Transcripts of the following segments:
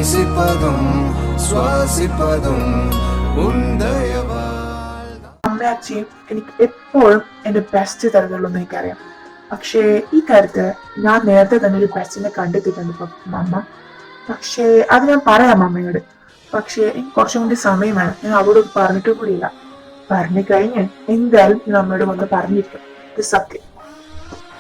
നേസിപ്പതും ശ്വാസിപ്പതും ഉണ്ടയവാൾ. അമ്മയും അച്ഛയും എനിക്ക് എപ്പോഴും എന്റെ ബെസ്റ്റ് തരുന്നുള്ളൂ എന്ന് എനിക്കറിയാം. പക്ഷേ ഈ കാര്യത്തിൽ ഞാൻ നേരത്തെ തന്നെ ഒരു ബെസ്റ്റിനെ കണ്ടെത്തിയിട്ടുണ്ട് അമ്മ. പക്ഷേ അത് ഞാൻ പറയാം അമ്മയോട്. പക്ഷേ എനിക്ക് കുറച്ചും കൂടി സമയം വേണം. ഞാൻ അവളോട് പറഞ്ഞിട്ടും കൂടിയില്ല. പറഞ്ഞു കഴിഞ്ഞ് എന്തായാലും ഞാൻ അമ്മയോട് വന്ന് പറഞ്ഞിരിക്കും. ഇത് സത്യം.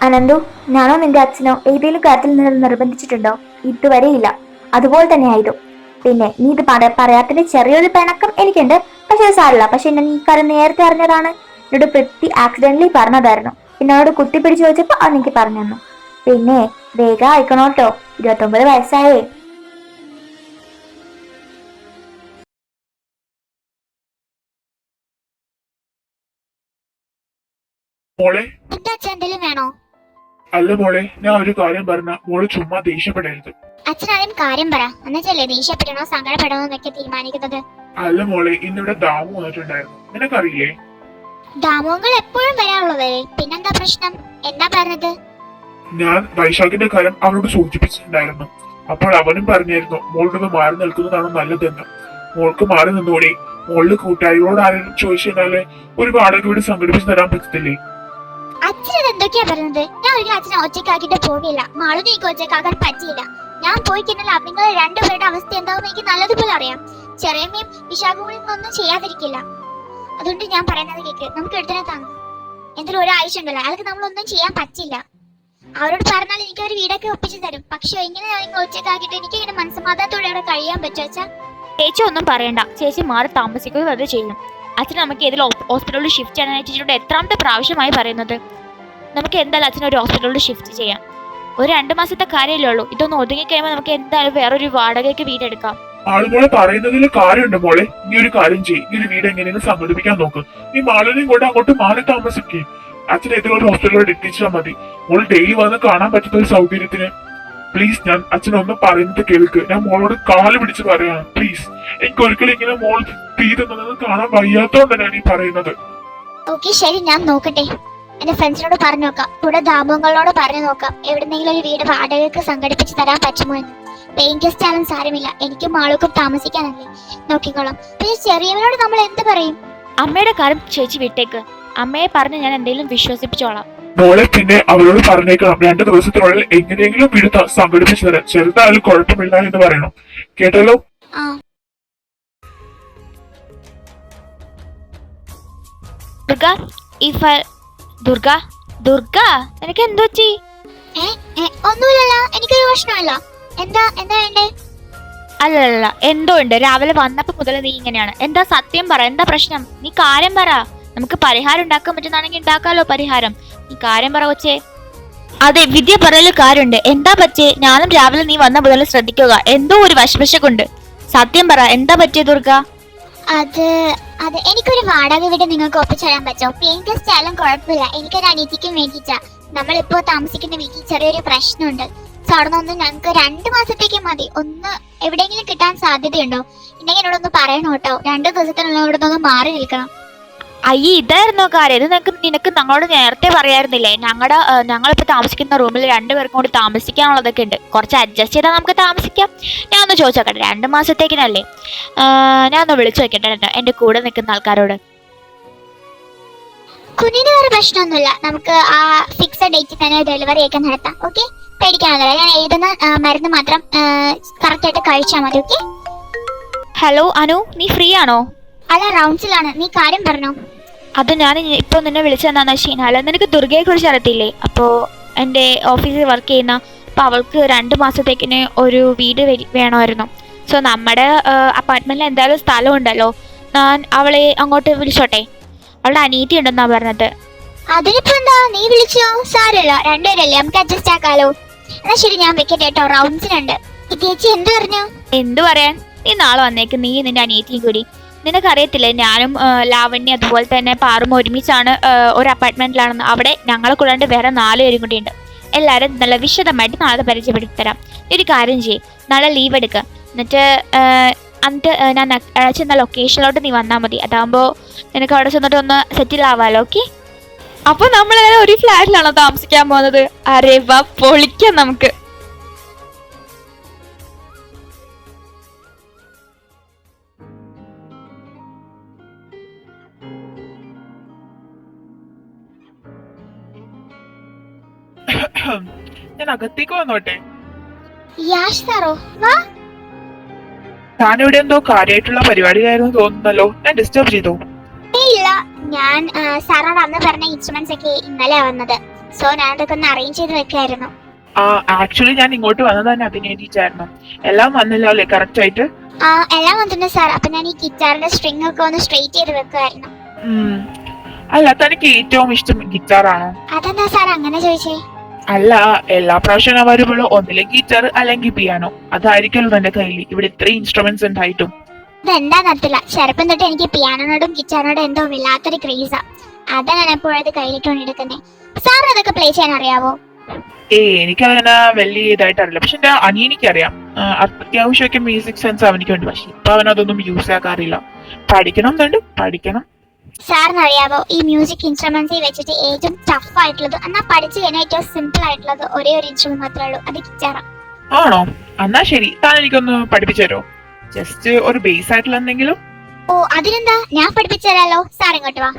അനന്തു, ഞാനോ നിന്റെ അച്ഛനോ ഏതെങ്കിലും കാര്യത്തിൽ നിന്ന് നിർബന്ധിച്ചിട്ടുണ്ടോ? ഇതുവരെയില്ല. അതുപോലെ തന്നെ ആയിരുന്നു. പിന്നെ നീ ഇത് പറയാത്തിന്റെ ചെറിയൊരു പിണക്കം എനിക്കുണ്ട്. പക്ഷെ അത് സാരില്ല. പക്ഷെ എന്നെ ഈ കാര്യം നേരത്തെ അറിഞ്ഞതാണ്. എന്നോട് പൃഥ്വി ആക്സിഡന്റലി പറഞ്ഞതായിരുന്നു. പിന്നെ അവരോട് കുത്തിപ്പിടിച്ച് ചോദിച്ചപ്പോ അത് എനിക്ക് പറഞ്ഞു തന്നു. പിന്നെ വേഗം അയക്കണോട്ടോ, 29 വയസ്സായേ. മോളെ, എന്തെങ്കിലും വേണോ? അല്ല മോളെ, ഞാൻ ഒരു കാര്യം പറഞ്ഞ മോള് ചുമ്മാ ദേഷ്യപ്പെടരുത്. അച്ഛനാദ്യം കാര്യം പറ, എന്നുവെച്ചല്ലേ ദേഷ്യപ്പെടണോ സങ്കടപ്പെടണോ എന്നൊക്കെ തീരുമാനിക്കുന്നത്. അല്ല മോളെ, ഇന്നിവിടെ ദാമു വന്നിട്ടുണ്ടായിരുന്നു, നിനക്കറിയില്ലേ? ദാമുകൾ എപ്പോഴും വരാറുള്ളതല്ലേ, പിന്നെന്താ പ്രശ്നം? എന്താ പറഞ്ഞത്? ഞാൻ വൈശാഖിന്റെ കാര്യം അവനോട് സൂചിപ്പിച്ചിട്ടുണ്ടായിരുന്നു. അപ്പോൾ അവനും പറഞ്ഞായിരുന്നു മോളോട് മാറി നിൽക്കുന്നതാണ് നല്ലതെന്ന്. മോൾക്ക് മാറി നിന്നോടെ. മോളില് കൂട്ടാളികളോട് ആരെങ്കിലും ചോദിച്ചാല് ഒരു വാടക വീട് സംഘടിപ്പിച്ച് തരാൻ പറ്റത്തില്ലേ? അച്ഛനത് എന്തൊക്കെയാ പറഞ്ഞത്? ഞാൻ ഒരു അച്ഛനെ ഒറ്റക്കാക്കിട്ട് പോകില്ല. മാളു നീക്ക് ഒറ്റക്കാക്കാൻ പറ്റിയില്ല. ഞാൻ പോയി കഴിഞ്ഞാൽ നിങ്ങൾ രണ്ടുപേരുടെ അവസ്ഥ എന്താവും എനിക്ക് നല്ലതുപോലെ അറിയാം. ചെറിയമ്മയും വിശാഖവും ഒന്നും ചെയ്യാതിരിക്കില്ല. അതുകൊണ്ട് ഞാൻ പറയുന്നത് കേക്ക്, നമുക്ക് എടുത്തിനെ താങ്ങും. എന്തെങ്കിലും ഒരാഴ്ച ഉണ്ടല്ലോ, അയാൾക്ക് നമ്മളൊന്നും ചെയ്യാൻ പറ്റില്ല. അവരോട് പറഞ്ഞാൽ എനിക്ക് ഒരു വീടൊക്കെ ഒപ്പിച്ചു തരും. പക്ഷെ ഇങ്ങനെ നിങ്ങൾ ഒറ്റക്കാക്കിട്ട് എനിക്ക് ഇങ്ങനെ മനസ്സമാധാനത്തോടെ അവിടെ കഴിയാൻ പറ്റുമോ വെച്ചാ? ചേച്ചി ഒന്നും പറയണ്ട. ചേച്ചി മാറി താമസിക്കുന്നത് അത് ചെയ്യും. അച്ഛൻ നമുക്ക് ഏതെങ്കിലും ഹോസ്പിറ്റലിൽ ഷിഫ്റ്റ് ചെയ്യാനായിട്ട് ചേച്ചിയോട് എത്രാമത്തെ പ്രാവശ്യമായി പറയുന്നത്? നമുക്ക് എന്തായാലും അച്ഛനെ ഒരു ഹോസ്പിറ്റലിൽ ഷിഫ്റ്റ് ചെയ്യാം. ഒരു 2 മാസത്തെ കാര്യമല്ലേ ഉള്ളൂ. ഇതൊന്ന് ഒതുങ്ങി കഴിയുമ്പോൾ നമുക്ക് എന്തായാലും വേറൊരു വാടകയ്ക്ക് വീടെടുക്കാം. ആളുമോളെ പറയുന്നതിൽ കാര്യമുണ്ട് മോളെ. നീ ഒരു കാര്യം ചെയ്യും, ഈ ഒരു വീട് എങ്ങനെയെങ്കിലും സംഘടിപ്പിക്കാൻ നോക്ക്. നീ മാളിനെയും കൊണ്ട് അങ്ങോട്ട് മാറി താമസിക്കും. അച്ഛൻ ഏതെങ്കിലും ഒരു ഹോസ്പിറ്റലിലോട് എത്തിച്ചാൽ മതി. മോൾ ഡെയിലി വന്ന് കാണാൻ പറ്റുന്ന ഒരു സൗകര്യത്തിന്. പ്ലീസ്, ഞാൻ അച്ഛനൊന്നും പറയുന്നത് കേൾക്ക്. ഞാൻ മോളോട് കാല് പിടിച്ച് പറയാണ്. പ്ലീസ്, എനിക്ക് ഒരിക്കലും ഇങ്ങനെ മോൾ തീരുന്നത് കാണാൻ വയ്യാത്തോണ്ടാണ് ഞാൻ ഈ പറയുന്നത്. ഓക്കെ ശരി, ഞാൻ നോക്കട്ടെ. എന്റെ ഫ്രണ്ട്സിനോട് പറഞ്ഞു നോക്കാം. ഇവിടെ ദാമങ്ങളോട് പറഞ്ഞു നോക്കാം എവിടെന്നെങ്കിലും ഒരു വീട് വാടകയ്ക്ക് സംഘടിപ്പിച്ച് തരാൻ പറ്റുമോ എന്ന്. പെയിൻ ഗസ്റ്റ് ആയാലും സാരമില്ല, എനിക്കും ആൾക്കും താമസിക്കാനല്ലേ. നോക്കിക്കോളാം. പിന്നെ ചെറിയവനോട് നമ്മൾ എന്ത് പറയും? അമ്മയുടെ കാര്യം ചേച്ചി വിട്ടേക്ക്. അമ്മയെ പറഞ്ഞ് ഞാൻ എന്തെങ്കിലും വിശ്വസിപ്പിച്ചോളാം. മോളെ, പിന്നെ അവരോട് പറഞ്ഞേക്കണം 2 ദിവസത്തിനുള്ളിൽ എങ്ങനെയെങ്കിലും വീട് സംഘടിപ്പിച്ചു തരാം. ചെറുതായാലും കുഴപ്പമില്ല എന്ന് പറയണം. കേട്ടല്ലോ? ദുർഗ, നിനക്ക് എന്തോ പറ്റി? ഒന്നുമില്ലല്ലോ, എനിക്കൊരു പ്രശ്നമില്ല. എന്താ വേണ്ടേ? അല്ലല്ല, എന്തോ ഉണ്ട്. രാവിലെ വന്നപ്പോ മുതൽ നീ ഇങ്ങനെയാണ്. എന്താ സത്യം പറ, എന്താ പ്രശ്നം? നീ കാര്യം പറ. നമുക്ക് പരിഹാരം ഉണ്ടാക്കാൻ പറ്റുന്നാണെങ്കിൽ ഉണ്ടാക്കാലോ പരിഹാരം. നീ കാര്യം പറ കൊച്ചേ. അതെ, വിദ്യ പറയല് കാര്യമുണ്ട്. എന്താ പറ്റേ? ഞാനും രാവിലെ നീ വന്ന മുതൽ ശ്രദ്ധിക്കുക. എന്തോ ഒരു വശവശക്കുണ്ട്. സത്യം പറ, എന്താ പറ്റിയ ദുർഗ? അത് എനിക്കൊരു വാടക വീട് നിങ്ങൾക്ക് ഒപ്പിച്ചു തരാൻ പറ്റുമോ? പെയിൻ ഗസ്റ്റ് ആയാലും കുഴപ്പമില്ല. എനിക്കൊരു അനിയത്തിക്കും വേണ്ടിയിട്ടാ. നമ്മളിപ്പോ താമസിക്കുന്ന വീട്ടിൽ ചെറിയൊരു പ്രശ്നമുണ്ട്. സോ അവിടെ നിന്ന് ഞങ്ങൾക്ക് 2 മാസത്തേക്ക് മതി. ഒന്ന് എവിടെയെങ്കിലും കിട്ടാൻ സാധ്യതയുണ്ടോ? ഇല്ലെങ്കിൽ എന്നോടൊന്ന് പറയണം കേട്ടോ. 2 ദിവസത്തിനുള്ള ഇവിടെ നിന്ന് മാറി നിൽക്കണം. അയ്യേ, ഇതായിരുന്നോ കാര്യം? ഇത് നിനക്ക് ഞങ്ങളോട് നേരത്തെ പറയായിരുന്നില്ലേ? ഞങ്ങളിപ്പോ താമസിക്കുന്ന റൂമിൽ 2 പേർക്കും കൂടി താമസിക്കാനുള്ളതൊക്കെ ഉണ്ട്. കുറച്ച് അഡ്ജസ്റ്റ് ചെയ്താൽ നമുക്ക് താമസിക്കാം. ഞാൻ ഒന്ന് ചോദിച്ചോക്കട്ടെ, 2 മാസത്തേക്കിനല്ലേ? ഞാൻ ഒന്ന് വിളിച്ചു നോക്കട്ടെ എന്റെ കൂടെ നിൽക്കുന്ന ആൾക്കാരോട്. കുഞ്ഞിന് വേറെ പ്രശ്നമൊന്നുമില്ല. നമുക്ക് ആ ഫിക്സഡ് ഡേറ്റിൽ തന്നെ ഡെലിവറി ഒക്കെ നടത്താം. ഓക്കെ, പേടിക്കാനൊന്നുമില്ല. ഞാൻ എഴുതുന്ന മരുന്ന് മാത്രം കറക്റ്റ് ആയിട്ട് കഴിച്ചാൽ മതി. ഓക്കെ. ഹലോ അനു, നീ ഫ്രീ ആണോ? അല്ല, റൗണ്ട്സിലാണ്. നീ കാര്യം പറഞ്ഞോ? അത് ഞാൻ ഇപ്പൊ നിന്നെ വിളിച്ചെന്താന്ന് വെച്ച് കഴിഞ്ഞാൽ, നിനക്ക് ദുർഗയെ കുറിച്ച് അറിയത്തില്ലേ? അപ്പോ എന്റെ ഓഫീസിൽ വർക്ക് ചെയ്യുന്ന, അപ്പൊ അവൾക്ക് 2 മാസത്തേക്കിന് ഒരു വീട് വേണമായിരുന്നു. സോ നമ്മുടെ അപ്പാർട്ട്മെന്റിൽ എന്തായാലും സ്ഥലം ഉണ്ടല്ലോ. ഞാൻ അവളെ അങ്ങോട്ട് വിളിച്ചോട്ടെ? അവളുടെ അനീതി ഉണ്ടെന്നാ പറഞ്ഞത്. അതിനിപ്പോ എന്താ, നീ വിളിച്ചോ? സാരല്ല, 2 പേരല്ലേ, നമുക്ക് അഡ്ജസ്റ്റ് ആക്കാലോ. എന്നാ ശരി, ഞാൻ വെക്കട്ടെ കേട്ടോ. റൗണ്ട്സിനുണ്ട്. ചേച്ചി എന്ത് പറഞ്ഞു? എന്തു പറയാൻ? നീ നാളെ വന്നേക്ക്, നീ നിന്റെ അനിയത്തിയും കൂടി. നിനക്കറിയത്തില്ലേ, ഞാനും ലാവണ്യ അതുപോലെ തന്നെ പാറും ഒരുമിച്ചാണ് ഒരു അപ്പാർട്ട്മെന്റിലാണെന്ന്. അവിടെ ഞങ്ങളെ കൂടാണ്ട് വേറെ 4 പേരും കൂടി ഉണ്ട്. എല്ലാവരും നല്ല വിശദമായിട്ട് നാളെ പരിചയപ്പെടുത്തി തരാം. ഒരു കാര്യം ചെയ്യും, നാളെ ലീവ് എടുക്കുക. എന്നിട്ട് ഞാൻ ചെന്ന ലൊക്കേഷനിലോട്ട് നീ വന്നാൽ മതി. അതാകുമ്പോൾ നിനക്ക് അവിടെ ചെന്നിട്ട് ഒന്ന് സെറ്റിൽ ആവാലോ. ഓക്കെ? അപ്പൊ നമ്മളെല്ലാം ഒരു ഫ്ലാറ്റിലാണോ താമസിക്കാൻ പോകുന്നത്? അരേ വാ, പൊളിക്കാം നമുക്ക്. ഞാൻ അകത്തേക്ക് വന്നോട്ടെ? യാഷ് സാറോ വാ. താനിവിടെ എന്തോ കാര്യമായിട്ടുള്ള പരിപാടിയായിരുന്നു തോന്നുന്നല്ലോ. ഞാൻ ഡിസ്റ്റർബ് ചെയ്തോ? ഇല്ല, ഞാൻ സാറോട് അന്ന് പറഞ്ഞ ഇൻസ്ട്രുമെന്റ്സ് ഒക്കെ ഇന്നലെ വന്നത്. സോ ഞാൻ അതൊക്കെ ഒന്ന് അറേഞ്ച് ചെയ്ത് വെക്കായിരുന്നു. ആക്ച്വലി ഞാൻ ഇങ്ങോട്ട് വന്നത് തന്നെ അതിന് വേണ്ടിയിട്ടായിരുന്നു. എല്ലാം വന്നില്ല അല്ലേ കറക്റ്റ് ആയിട്ട്? എല്ലാം വന്നിട്ടുണ്ട് സാർ. അപ്പൊ ഞാൻ ഈ ഗിറ്റാറിന്റെ സ്ട്രിങ് ഒക്കെ ഒന്ന് സ്ട്രെയിറ്റ് ചെയ്ത് വെക്കുമായിരുന്നു. അല്ല, തനിക്ക് ഏറ്റവും ഇഷ്ടം ഗിറ്റാർ ആണോ? അതെന്താ സാർ അങ്ങനെ ചോദിച്ചേ? അല്ല, എല്ലാ പ്രാവശ്യം ഞാൻ വരുമ്പോഴും ഒന്നില്ലെങ്കിൽ ഗിറ്റാർ അല്ലെങ്കിൽ പിയാനോ. അതായിരിക്കുമല്ലോ എന്റെ കയ്യിൽ. ഇവിടെ ഇത്രയും ഇൻസ്ട്രുമെന്റ്സ് ഉണ്ടായിട്ടും. ഇതെന്താന്നറിയില്ല, ചെറുപ്പം തൊട്ട് എനിക്ക് പിയാനോടും ഗിറ്റാറിനോടും എന്തോ വല്ലാത്തൊരു ക്രേസാ. അതാ ഞാൻ എപ്പോഴത് കയ്യിലിട്ടോണ്ട് എടുക്കുന്നത്. സാറിന് അതൊക്കെ പ്ലേ ചെയ്യാൻ അറിയാവോ? എനിക്കങ്ങനെ വലിയ ഇതായിട്ട് അറിയില്ല. പക്ഷെ എന്റെ അനിയനിക്ക് അറിയാം. അത്യാവശ്യമൊക്കെ മ്യൂസിക് സെൻസ് അവനിക്കുണ്ട്. പക്ഷെ ഇപ്പൊ അവനതൊന്നും യൂസ് ആക്കാറില്ല. പഠിക്കണം എന്നുണ്ട്, പഠിക്കണം. സാറിന് അറിയാവോ, ഈ മ്യൂസിക് ഇൻസ്ട്രുമെന്റ്സ് വെച്ചിട്ട് ഏറ്റവും ടഫ് ആയിട്ടുള്ളത്, എന്നാ പഠിച്ചു കഴിഞ്ഞാൽ ഏറ്റവും സിമ്പിൾ ആയിട്ടുള്ളത് ഒരേ ഒരു ഇൻസ്ട്രുമെന്റ് മാത്രമേ ഉള്ളൂ, അത് ഗിറ്റാറാ. ആണോ? എന്നാ ശരി, താൻ എനിക്കൊന്ന് പഠിപ്പിച്ചു തരോ? ജസ്റ്റ് ഒരു ബേസ് ആയിട്ടുള്ള എന്തെങ്കിലും. ഓ അതിനെന്താ, ഞാൻ പഠിപ്പിച്ചു തരാലോ. സാർ ഇങ്ങോട്ട് വാ.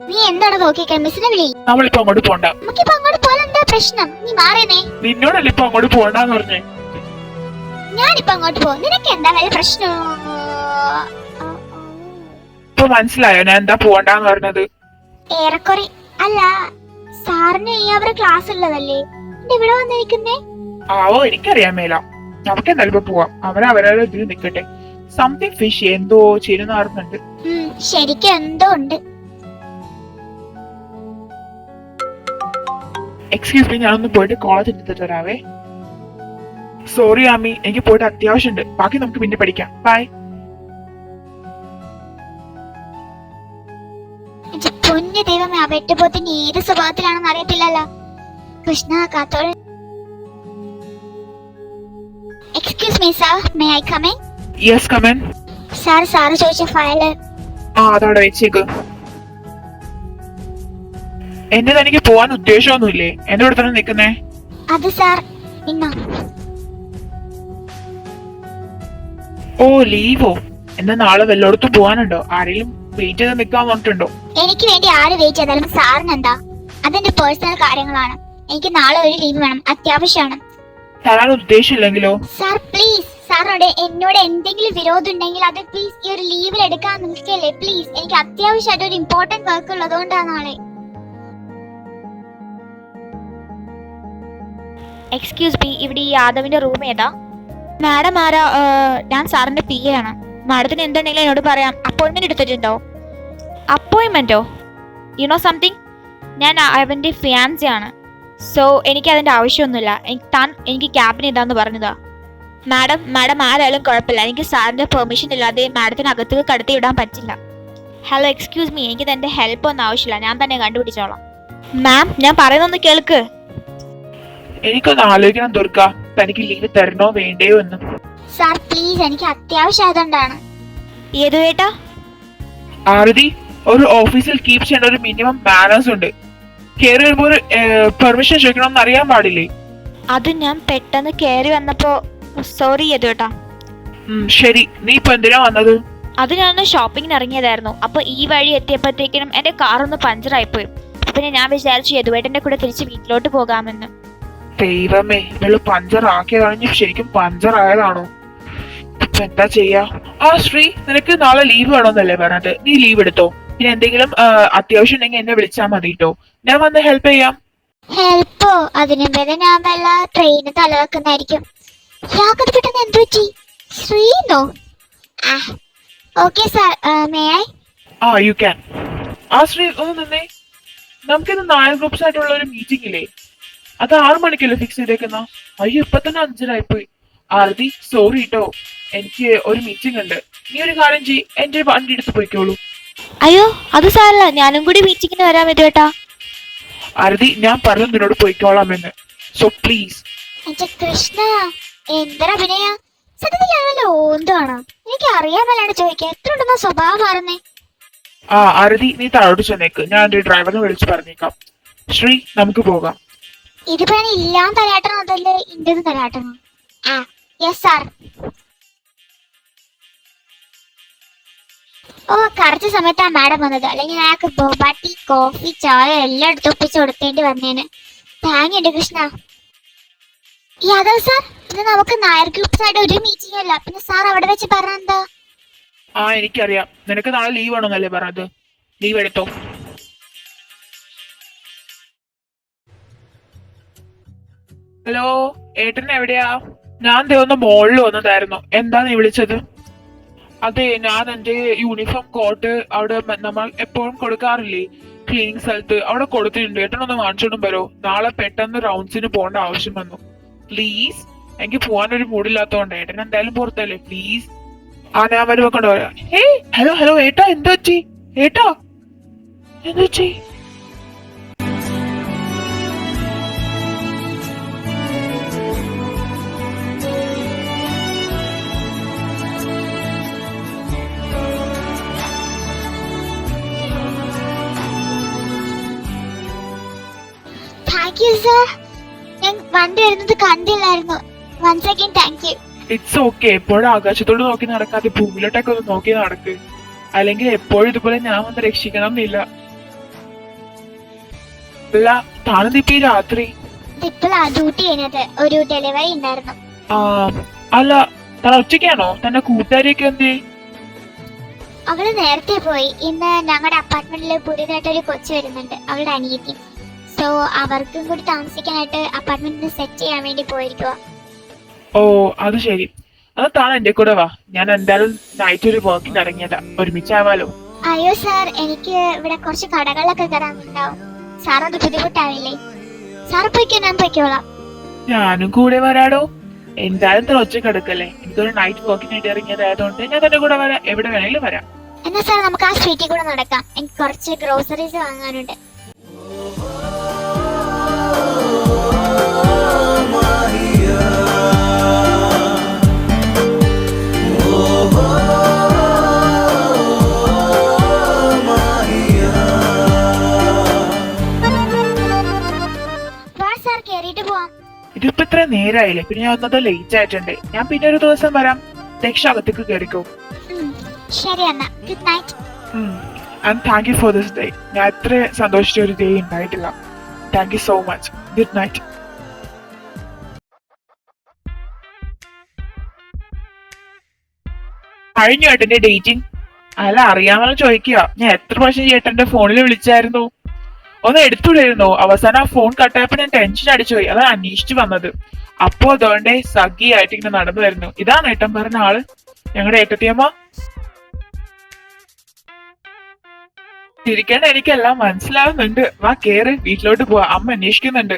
നീ എന്താണ് നോക്കിക്കാൻ? മിസ്സിനെ വിളി. നമ്മളിപ്പോ അങ്ങോട്ട് പോണ്ട. നമുക്കിപ്പോ അങ്ങോട്ട് പോലെ എന്താ പ്രശ്നം? നീ മാറിയേ. നിന്നോടല്ലേ ഇപ്പൊ അങ്ങോട്ട് പോണ്ടെന്ന് പറഞ്ഞേ? ഞാനിപ്പോ അങ്ങോട്ട് പോകും. നിനക്ക് എന്താ വല്ല പ്രശ്നം? ഇപ്പൊ മനസ്സിലായോ ഞാൻ എന്താ പോണ്ടെന്ന് പറഞ്ഞത്? ഏറെക്കുറെ. അല്ല, സാറിന് ഈ അവരുടെ ക്ലാസ് ഉള്ളതല്ലേ ഇവിടെ വന്നിരിക്കുന്നേ? ആവോ, എനിക്കറിയാൻ മേല. നമുക്ക് എന്തായാലും ഇപ്പൊ പോവാം. അവരവരുടെ ഇതിൽ നിക്കട്ടെ. സംതിങ് ഫിഷ് എന്തോ ചെയ്യുന്ന അറിഞ്ഞുണ്ട്. ശരിക്കും എന്തോ ഉണ്ട്. എക്സ്ക്യൂസ് മീ, ഞാനൊന്ന് പോയിട്ട് കോളേജ് എടുത്തിട്ട് വരാവേ. സോറി ആമി, എനിക്ക് പോയിട്ട് അത്യാവശ്യമുണ്ട്. ബാക്കി നമുക്ക് പിന്നെ പഠിക്കാം. ബൈ. പൊന്നു ദൈവമേ, ആ വെട്ടുപോത്തിന് ഏത് സ്വഭാവത്തിലാണെന്ന് അറിയത്തില്ലല്ലോ. കൃഷ്ണ കാത്തോൾ. Excuse me sir, may I come in? Yes, come in. Sir ചോദിച്ച ഫയല് അതവിടെ വെച്ചേക്ക്. എന്റെ തനിക്ക് പോവാൻ ഉദ്ദേശമൊന്നുമില്ലേ? എന്റെ ഇവിടെ തന്നെ നിക്കുന്നേ? അത് സാർ ഇന്നോ. ഓ, ലീവോ? എന്നാ നാളെ വല്ലോടത്തും പോവാനുണ്ടോ? ആരെങ്കിലും വെയിറ്റ് ചെയ്ത് നിക്കാൻ പറഞ്ഞിട്ടുണ്ടോ? എനിക്ക് വേണ്ടി ആര് വെയിറ്റ് ചെയ്താലും സാറിന് എന്താ? അതെന്റെ പേഴ്സണൽ കാര്യങ്ങളാണ്. എനിക്ക് നാളെ ഒരു ലീവ് വേണം, അത്യാവശ്യമാണ്. തരാൻ ഉദ്ദേശമില്ലെങ്കിലോ? സാർ പ്ലീസ്, സാറിനോട് എന്നോട് എന്തെങ്കിലും വിരോധം ഉണ്ടെങ്കിൽ അത് പ്ലീസ് ഈ ഒരു ലീവിൽ എടുക്കാൻ നിൽക്കല്ലേ പ്ലീസ്. എനിക്ക് അത്യാവശ്യമായിട്ട് ഒരു ഇമ്പോർട്ടന്റ് വർക്ക് ഉള്ളതുകൊണ്ടാണ് നാളെ. എക്സ്ക്യൂസ് മീ, ഇവിടെ ഈ യാദവിന്റെ റൂം ഏതാ? മാഡം ആരാ? ഞാൻ സാറിന്റെ പി എ ആണ്. മാഡത്തിന് എന്തുണ്ടെങ്കിലും എന്നോട് പറയാം. അപ്പോയിന്റ്മെന്റ് എടുത്തിട്ടുണ്ടോ? അപ്പോയിന്റ്മെന്റോ? യു നോ സംതിങ്, ഞാൻ അവന്റെ ഫിയാൻസി ആണ്. സോ എനിക്ക് അതിന്റെ ആവശ്യമൊന്നുമില്ല. എനിക്ക് ക്യാബിന് ഇതാന്ന് പറഞ്ഞതാ. മാഡം ആരായാലും കുഴപ്പമില്ല. എനിക്ക് സാറിന്റെ പെർമിഷൻ ഇല്ലാതെ മാഡത്തിന് അകത്തേക്ക് കടത്തി വിടാൻ പറ്റില്ല. ഹലോ, എക്സ്ക്യൂസ് മീ, എനിക്ക് തന്റെ ഹെൽപ്പ് ഒന്നും ആവശ്യമില്ല. ഞാൻ തന്നെ കണ്ടുപിടിച്ചോളാം. മാം, ഞാൻ പറയുന്നൊന്ന് കേൾക്ക്. എനിക്കൊന്ന് ആലോചിക്കണം ദുർഗ, തനിക്ക് ലീവ് തരണോ വേണ്ടയോ എന്ന്. സാർ പ്ലീസ്, എനിക്ക് അത്യാവശ്യമായതുകൊണ്ടാണ്. ഏതു ഏട്ടാ? ആരതി, ഒരു ഓഫീസിൽ കീപ് ചെയ്യേണ്ട ഒരു മിനിമം മാനേഴ്സ് ഉണ്ട്. കയറി വരുമ്പോ ഒരു പെർമിഷൻ ചോദിക്കണമെന്ന് അറിയാൻ പാടില്ലേ? അത് ഞാൻ പെട്ടെന്ന് കയറി വന്നപ്പോ സോറി യദുവേട്ടാ. ശരി, നീ ഇപ്പൊ എന്തിനാ വന്നത്? അത് ഞാനൊന്ന് ഷോപ്പിങ്ങിന് ഇറങ്ങിയതായിരുന്നു. അപ്പൊ ഈ വഴി എത്തിയപ്പോഴത്തേക്കിനും എന്റെ കാറൊന്ന് പഞ്ചറായിപ്പോയി. പിന്നെ ഞാൻ വിചാരിച്ചു യദുവേട്ടന്റെ കൂടെ തിരിച്ച് വീട്ടിലോട്ട് പോകാമെന്ന്. ദൈവമേ, ഇവള് പഞ്ചർ ആക്കിയതാണെങ്കിൽ ശരിക്കും പഞ്ചർ ആയതാണോ? ഇപ്പൊ എന്താ ചെയ്യാ? ശ്രീ, നിനക്ക് നാളെ ലീവ് വേണമെന്നല്ലേ പറഞ്ഞത്? നീ ലീവ് എടുത്തോ. പിന്നെ എന്തെങ്കിലും അത്യാവശ്യം ഉണ്ടെങ്കിൽ എന്നെ വിളിച്ചാൽ മതി കേട്ടോ. ഞാൻ വന്ന് ഹെൽപ്പ് ചെയ്യാം. ഹെൽപ്പോ? അതിനു പേരെ ഞാൻ വല്ല ട്രെയിന് തലവെക്കുന്നതായിരിക്കും. യാക്കത് പെട്ടെന്ന് എന്ത് പറ്റി? ശ്രീന്നോ? Okay sir, may I? You can. Sree ഒന്ന് നിന്നേ. നമുക്കിന്ന് 4 ഗ്രൂപ്പ്സ് ആയിട്ടുള്ള ഒരു മീറ്റിംഗ് ഇല്ലേ? അത് 6 മണിക്കല്ലേ ഫിക്സ് ചെയ്തേക്കുന്ന? അയ്യോ, ഇപ്പൊ തന്നെ 5:30 ആരതി, സോറി കേട്ടോ, എനിക്ക് ഒരു മീറ്റിംഗ് ഉണ്ട്. നീ ഒരു കാര്യം ചെയ്യ്, എന്റെ വണ്ടി എടുത്ത് പോയിക്കോളൂ. അയ്യോ, അത് സാരല്ല, ഞാനും കൂടി മീറ്റിങ്ങിന് വരാൻ യദുവേട്ടാ. ആരതി, ഞാൻ പറഞ്ഞു നിന്നോട് പോയിക്കോളാമെന്ന്. So please. കൃഷ്ണ, എന്തൊരഭിനയ! സത്യത്തിൽ ഞാനല്ലോ ഓന്താണ്. എനിക്ക് അറിയാൻ മേലാണ് ചോദിക്കാൻ. എത്ര ഉണ്ടെന്ന സ്വഭാവം മാറുന്നേ. ആരതി, നീ താഴോട്ട് ചെന്നേക്ക്. ഞാൻ എന്റെ ഡ്രൈവറിനെ വിളിച്ച് പറഞ്ഞേക്കാം. ശ്രീ, നമുക്ക് പോകാം. ഇതിപ്പോ ഞാൻ ഇല്ലാൻ തരാട്ടണോ അതല്ലേ ഇന്റത് തരാട്ടണോ? ആ യെസ് സാർ. ഓ കറക്റ്റ് സമയത്താ മാഡം വന്നത്, അല്ലെങ്കിൽ അയാൾക്ക് ബോബ ടീ കോഫി ചായ എല്ലാം എടുത്ത് ഒപ്പിച്ച് കൊടുക്കേണ്ടി വന്നേന്. Thank you Krishna. Yadav sir, ഇത് നമുക്ക് നായർ ഗ്രൂപ്പ്സ് ആയിട്ട് ഒരു മീറ്റിംഗ് അല്ല, പിന്നെ സാർ അവിടെ വെച്ച് പറഞ്ഞ എന്താ? ആ എനിക്കറിയാം, നിനക്ക് നാളെ ലീവ് ആണോന്നല്ലേ പറഞ്ഞത്, ലീവ് എടുത്തോ. ഹലോ, ഏട്ടൻ എവിടെയാ? ഞാൻ ഒന്ന് മോളിൽ വന്നതായിരുന്നു. എന്താ നീ വിളിച്ചത്? അതെ, ഞാൻ എന്റെ യൂണിഫോം കോട്ട് അവിടെ നമ്മൾ എപ്പോഴും കൊടുക്കാറില്ലേ ക്ലീനിങ് സ്ഥലത്ത്, അവിടെ കൊടുത്തിട്ടുണ്ട്. ഏട്ടനൊന്ന് വാങ്ങിച്ചോണ്ടും വരോ? നാളെ പെട്ടെന്ന് റൗണ്ട്സിന് പോകേണ്ട ആവശ്യം വന്നു. പ്ലീസ്, എനിക്ക് പോകാനൊരു മൂഡില്ലാത്തോണ്ട്. ഏട്ടൻ എന്തായാലും പുറത്തല്ലേ, പ്ലീസ്. ആ ഞാൻ വരുമ്പോ കൊണ്ടുവരാം. ഹലോ ഹലോ ഏട്ടാ, എന്താ പറ്റി? ഏട്ടാ എന്താ പറ്റി? താങ്ക് യു സാർ, ഞാൻ വണ്ടി വരുന്നത് കണ്ടില്ലായിരുന്നു. Once again thank you. It's okay. എപ്പോഴും ആകാശത്തോട് നോക്കി നടക്കാതെ ഭൂമിയിലോട്ടൊക്കെ ഒന്ന് നോക്കി നടക്ക്, അല്ലെങ്കിൽ എപ്പോഴും ഇതുപോലെ ഞാൻ വന്ന് രക്ഷിക്കണം എന്നില്ല. അല്ല, താനെന്തിപ്പോ രാത്രി? ഇപ്പോഴാ ഡ്യൂട്ടി ചെയ്യുന്നത്, ഒരു ഡെലിവറി ഉണ്ടായിരുന്നു. ആ അല്ല, താൻ ഒറ്റയ്ക്കാണോ? തന്റെ കൂട്ടുകാരിയൊക്കെ എന്തേ? അവള് നേരത്തെ പോയി. ഇന്ന് ഞങ്ങളുടെ അപ്പാർട്ട്മെന്റിൽ പുതിയതായിട്ടൊരു കൊച്ചു വരുന്നുണ്ട്, അവളുടെ അനിയത്തി. സോ അവർക്കും കൂടി താമസിക്കാനായിട്ട് അപ്പാർട്ട്മെന്റിൽ സെറ്റ് ചെയ്യാൻ വേണ്ടി പോയിരിക്കുക. ഓ അത് ശരി. അത് താൻ എന്റെ കൂടെ വാ, ഞാൻ എന്തായാലും നൈറ്റ് ഒരു വർക്കിന് ഇറങ്ങിയതാ, ഒരുമിച്ചാവാലോ. അയ്യോ സാർ, എനിക്ക് ഇവിടെ കുറച്ച് കടകളിലൊക്കെ കയറാനുണ്ടാവും. സാർ അത് ബുദ്ധിമുട്ടാവില്ലേ? സാർ പോയിക്കോ, ഞാൻ പോയിക്കോളാം. ഞാനും കൂടെ വരാടോ. എന്തായാലും താൻ ഒറ്റ കിടക്കല്ലേ, എനിക്കൊരു നൈറ്റ് വർക്കിനായിട്ട് ഇറങ്ങിയതായതുകൊണ്ട് ഞാൻ തന്റെ കൂടെ വരാം, എവിടെ വേണേലും വരാം. എന്നാ സാർ നമുക്ക് ആ സ്ട്രീറ്റിൽ കൂടെ നടക്കാം, എനിക്ക് കുറച്ച് ഗ്രോസറീസ് വാങ്ങാനുണ്ട്. ഇതിപ്പോ ഇത്ര നേരായില്ലേ, പിന്നെ ഞാൻ ഒന്നത് ലേറ്റ് ആയിട്ടുണ്ട്. ഞാൻ പിന്നെ ഒരു ദിവസം വരാം. രക്ഷാകത്തേക്ക് കയറിക്കോ. ശരി എന്നാ, good night. And thank you for this day. ഞാൻ ഇത്ര സന്തോഷിച്ച ഒരു ഡേ ഉണ്ടായിട്ടില്ല. Thank you so much. Good night. കഴിഞ്ഞു ഏട്ടന്റെ ഡേറ്റിംഗ്? അല്ല, അറിയാമെന്ന് ചോദിക്കുക. ഞാൻ എത്ര പ്രാവശ്യം ചേട്ടന്റെ ഫോണിൽ വിളിച്ചായിരുന്നു, ഒന്ന് എടുത്തുവിടായിരുന്നോ? അവസാനം ആ ഫോൺ കട്ടായപ്പോ ഞാൻ ടെൻഷൻ അടിച്ചുപോയി, അതാണ് അന്വേഷിച്ചു വന്നത്. അപ്പോ അതുകൊണ്ട് സഖിയായിട്ട് ഇങ്ങനെ നടന്നു വരുന്നു. ഇതാണ് ഏട്ടൻ പറഞ്ഞ ആള്, ഞങ്ങളുടെ ഏട്ടത്തിയമ്മ. ചിരിക്കേണ്ട എനിക്കെല്ലാം മനസ്സിലാവുന്നുണ്ട്. വാ കേറ്, വീട്ടിലോട്ട് പോവാ, അമ്മ അന്വേഷിക്കുന്നുണ്ട്.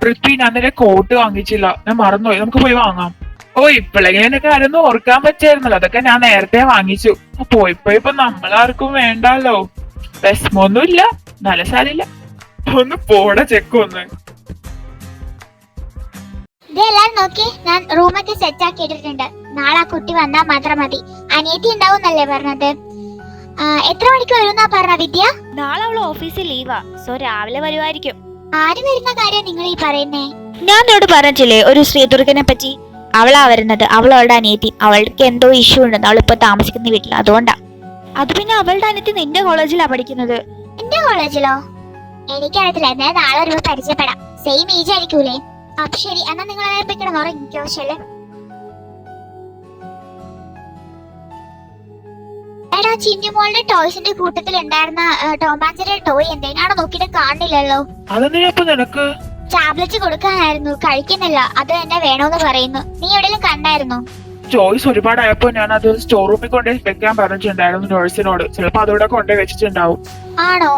പൃഥ്വി, ഞാൻ നിന്റെ കോട്ട് വാങ്ങിച്ചില്ല, ഞാൻ മറന്നുപോയി, നമുക്ക് പോയി വാങ്ങാം. ഓ ഇപ്പോഴെങ്കിലും എനിക്ക് ആരൊന്നും ഓർക്കാൻ പറ്റായിരുന്നല്ലോ, അതൊക്കെ ഞാൻ നേരത്തെ വാങ്ങിച്ചു. പോയിപ്പോ നമ്മളാർക്കും വേണ്ടല്ലോ. വിഷമൊന്നുമില്ല, നല്ല സാരില്ല. ഒന്ന് പോട ചെക്കൊന്ന്. ഇതെല്ലാരും നോക്കി, ഞാൻ റൂമൊക്കെ സെറ്റ് ആക്കി ഇട്ടിട്ടുണ്ട്. നാളെ ആ കുട്ടി വന്നാൽ മാത്രം മതി. അനിയത്തി ഉണ്ടാവുന്നല്ലേ പറഞ്ഞത്? എത്ര മണിക്ക് വരുന്നാ പറഞ്ഞ വിദ്യ? നാളെ അവള് ഓഫീസിൽ ലീവാ, സോ രാവിലെ വരുമായിരിക്കും. ആര് വരുന്ന കാര്യം നിങ്ങൾ ഈ പറയുന്നേ? ഞാൻ നിന്നോട് പറഞ്ഞില്ലേ ഒരു ശ്രീദുർഗനെ പറ്റി? അവളാ വരുന്നത്, അവളുടെ അനിയത്തി. അവൾക്ക് എന്തോ ഇഷ്യൂ ഉണ്ടെന്ന്, അവളിപ്പോ താമസിക്കുന്ന വീട്ടിൽ, അതുകൊണ്ടാ. അത് പിന്നെ അവളുടെ അനിയത്തി നിന്റെ കോളേജിലാ പഠിക്കുന്നത്. എന്റെ കോളേജിലോ? എനിക്കറിയത്തില്ല, എന്നാൽ നാളെ ഒരു പരിചയപ്പെടാം. സെയിം ഏജ് ആയിരിക്കൂലേ? അപ്പൊ ശരി, എന്നാ നിങ്ങൾ കിടന്ന് ഉറങ്ങിക്കോ. ശല്ലേ എടാ, ചിന്നുമോളുടെ ടോയ്സിന്റെ കൂട്ടത്തിൽ ഉണ്ടായിരുന്ന ടോമാഞ്ചറിയുടെ ടോയ് എന്തേനാണോ നോക്കിയിട്ട് കാണില്ലല്ലോ. ടാബ്ലറ്റ് കൊടുക്കാനായിരുന്നു, കഴിക്കുന്നില്ല. അത് തന്നെ വേണോന്ന് പറയുന്നു. നീ എവിടെയെങ്കിലും കണ്ടായിരുന്നോ? ചോയ്സ് ഒരുപാടായപ്പോ ഞാൻ അത് സ്റ്റോർ റൂമിൽ കൊണ്ട് വെക്കാൻ പറഞ്ഞിട്ടുണ്ടായിരുന്നു നേഴ്സിനോട്. ചിലപ്പോ അതോടെ കൊണ്ടേ വെച്ചിട്ടുണ്ടാവും. ആണോ?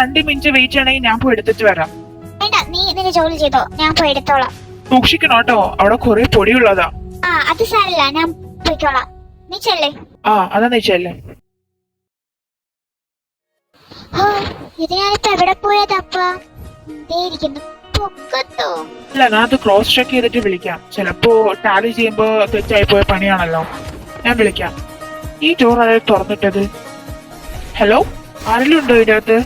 2 മിനിറ്റ് വെയിറ്റ് ചെയ്യണമെങ്കിൽ ഞാൻ പോയി എടുത്തിട്ട് വരാം. വേണ്ട, നീ നിന്റെ ജോലി ചെയ്തോ, ഞാൻ പോയി എടുത്തോളാം. സൂക്ഷിക്കണോട്ടോ, അവിടെ കുറെ പൊടിയുള്ളതാ. ആ അത് സാരില്ല, ഞാൻ പോയിക്കോളാം. നീ ചെല്ലേ. അതാ നീ ചെല്ലേ. ഇത് ഞാനിപ്പോ എവിടെ പോയതപ്പ? ഇരിക്കുന്നു പൊക്കത്തോ? അല്ല, ഞാൻ അത് ക്രോസ് ചെക്ക് ചെയ്തിട്ട് വിളിക്കാം. ചിലപ്പോ ടാലി ചെയ്യുമ്പോ തെറ്റായി പോയ പണിയാണല്ലോ. ഞാൻ വിളിക്കാം. ഈ ഡോർ ആരെ തുറന്നിട്ടത്? ഹലോ, ആരെങ്കിലും ഉണ്ടോ ഇതിനകത്ത്?